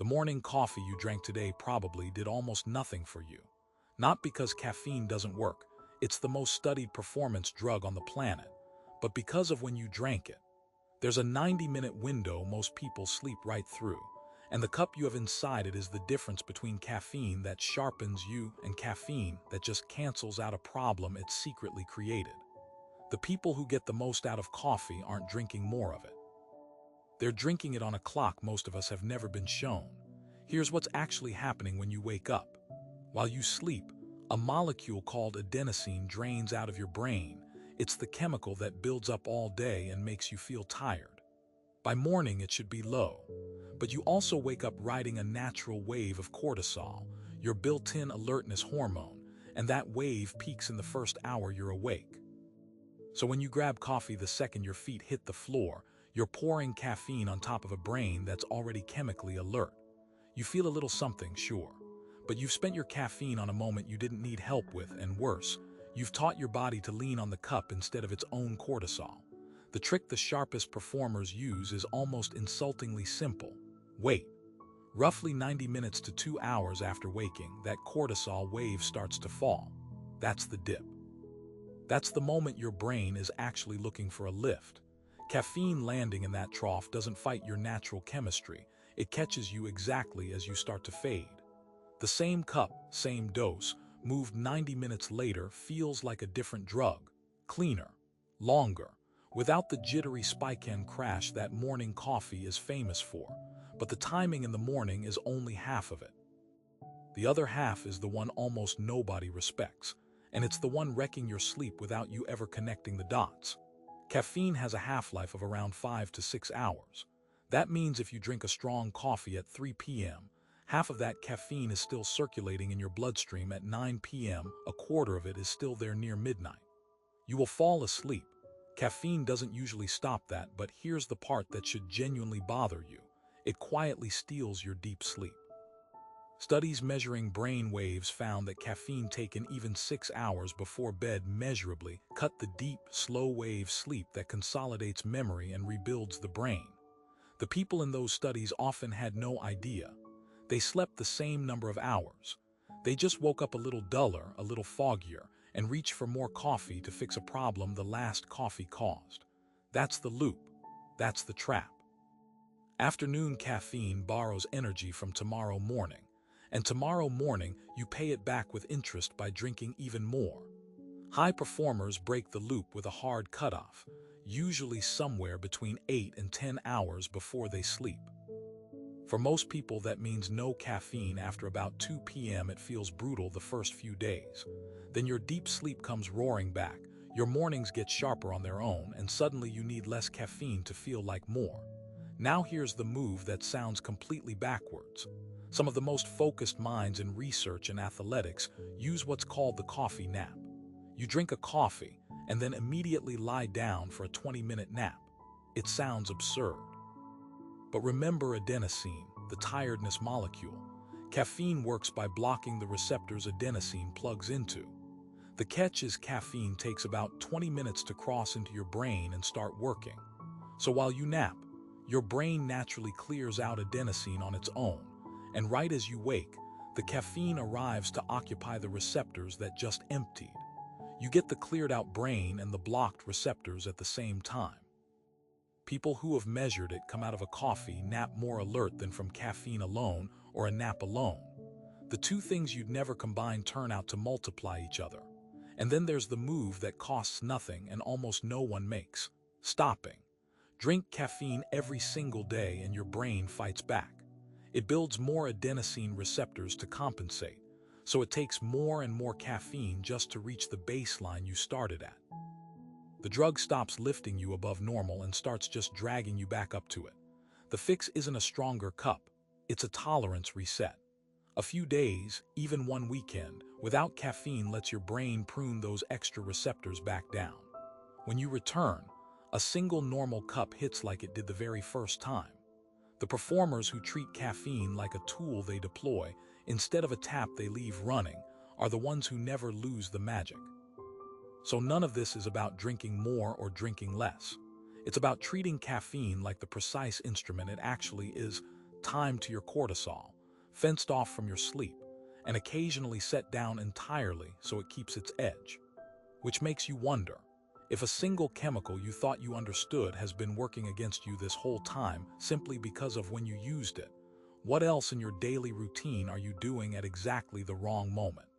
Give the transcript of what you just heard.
The morning coffee you drank today probably did almost nothing for you. Not because caffeine doesn't work, it's the most studied performance drug on the planet, but because of when you drank it. There's a 90-minute window most people sleep right through, and the cup you have inside it is the difference between caffeine that sharpens you and caffeine that just cancels out a problem it secretly created. The people who get the most out of coffee aren't drinking more of it. They're drinking it on a clock most of us have never been shown. Here's what's actually happening when you wake up. While you sleep, a molecule called adenosine drains out of your brain. It's the chemical that builds up all day and makes you feel tired. By morning, it should be low. But you also wake up riding a natural wave of cortisol, your built-in alertness hormone, and that wave peaks in the first hour you're awake. So when you grab coffee the second your feet hit the floor, you're pouring caffeine on top of a brain that's already chemically alert. You feel a little something, sure, but you've spent your caffeine on a moment you didn't need help with, and worse, you've taught your body to lean on the cup instead of its own cortisol. The trick the sharpest performers use is almost insultingly simple. Wait. Roughly 90 minutes to 2 hours after waking, that cortisol wave starts to fall. That's the dip. That's the moment your brain is actually looking for a lift. Caffeine landing in that trough doesn't fight your natural chemistry. It catches you exactly as you start to fade. The same cup, same dose, moved 90 minutes later feels like a different drug. Cleaner, longer, without the jittery spike and crash that morning coffee is famous for. But the timing in the morning is only half of it. The other half is the one almost nobody respects, and it's the one wrecking your sleep without you ever connecting the dots. Caffeine has a half-life of around 5 to 6 hours. That means if you drink a strong coffee at 3 p.m., half of that caffeine is still circulating in your bloodstream at 9 p.m., a quarter of it is still there near midnight. You will fall asleep. Caffeine doesn't usually stop that, but here's the part that should genuinely bother you. It quietly steals your deep sleep. Studies measuring brain waves found that caffeine taken even 6 hours before bed measurably cut the deep, slow-wave sleep that consolidates memory and rebuilds the brain. The people in those studies often had no idea. They slept the same number of hours. They just woke up a little duller, a little foggier, and reached for more coffee to fix a problem the last coffee caused. That's the loop. That's the trap. Afternoon caffeine borrows energy from tomorrow morning. And tomorrow morning, you pay it back with interest by drinking even more. High performers break the loop with a hard cutoff, usually somewhere between 8 and 10 hours before they sleep. For most people, that means no caffeine after about 2 p.m. It feels brutal the first few days. Then your deep sleep comes roaring back, your mornings get sharper on their own, and suddenly you need less caffeine to feel like more. Now here's the move that sounds completely backwards. Some of the most focused minds in research and athletics use what's called the coffee nap. You drink a coffee and then immediately lie down for a 20-minute nap. It sounds absurd. But remember adenosine, the tiredness molecule. Caffeine works by blocking the receptors adenosine plugs into. The catch is caffeine takes about 20 minutes to cross into your brain and start working. So while you nap, your brain naturally clears out adenosine on its own. And right as you wake, the caffeine arrives to occupy the receptors that just emptied. You get the cleared-out brain and the blocked receptors at the same time. People who have measured it come out of a coffee nap more alert than from caffeine alone or a nap alone. The two things you'd never combine turn out to multiply each other. And then there's the move that costs nothing and almost no one makes: stopping. Drink caffeine every single day and your brain fights back. It builds more adenosine receptors to compensate, so it takes more and more caffeine just to reach the baseline you started at. The drug stops lifting you above normal and starts just dragging you back up to it. The fix isn't a stronger cup, it's a tolerance reset. A few days, even one weekend, without caffeine lets your brain prune those extra receptors back down. When you return, a single normal cup hits like it did the very first time. The performers who treat caffeine like a tool they deploy, instead of a tap they leave running, are the ones who never lose the magic. So none of this is about drinking more or drinking less. It's about treating caffeine like the precise instrument it actually is: timed to your cortisol, fenced off from your sleep, and occasionally set down entirely so it keeps its edge. Which makes you wonder, if a single chemical you thought you understood has been working against you this whole time simply because of when you used it, what else in your daily routine are you doing at exactly the wrong moment?